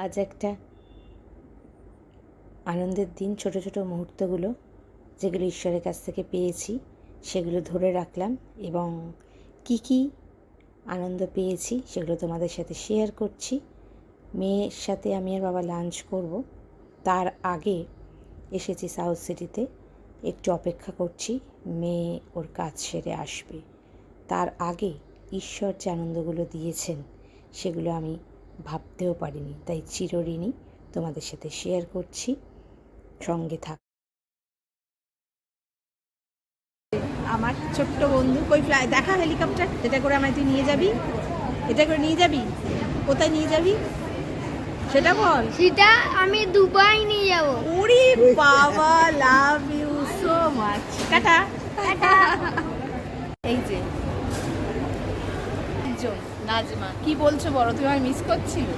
আজ একটা আনন্দের দিন। ছোট ছোট মুহূর্তগুলো যেগুলো ঈশ্বরের কাছ থেকে পেয়েছি সেগুলো ধরে রাখলাম এবং কি কি আনন্দ পেয়েছি সেগুলো তোমাদের সাথে শেয়ার করছি। মেয়ের সাথে আমি আর বাবা লাঞ্চ করব, তার আগে এসেছি সাউথ সিটিতে, একটু অপেক্ষা করছি, মেয়ে ওর কাজ সেরে আসবে। তার আগে ঈশ্বর যে আনন্দগুলো দিয়েছেন সেগুলো আমি ভাবতেও পারিনি, তাই চিরঋণী তোমাদের সাথে শেয়ার করছি। সঙ্গে থাক। আমার ছোট্ট বন্ধু কই ফ্লাই দেখা হেলিকপ্টার, এটা করে আমায় তুই নিয়ে যাবি, এটা করে নিয়ে যাবি, কোথায় নিয়ে যাবি সেটা বল। সেটা আমি দুবাই নিয়ে যাব। ওরে বাবা, love you so much. Tata tata. এই যে নাজমা, কি বলছো বলো, তুমি আমায় মিস করছিলে?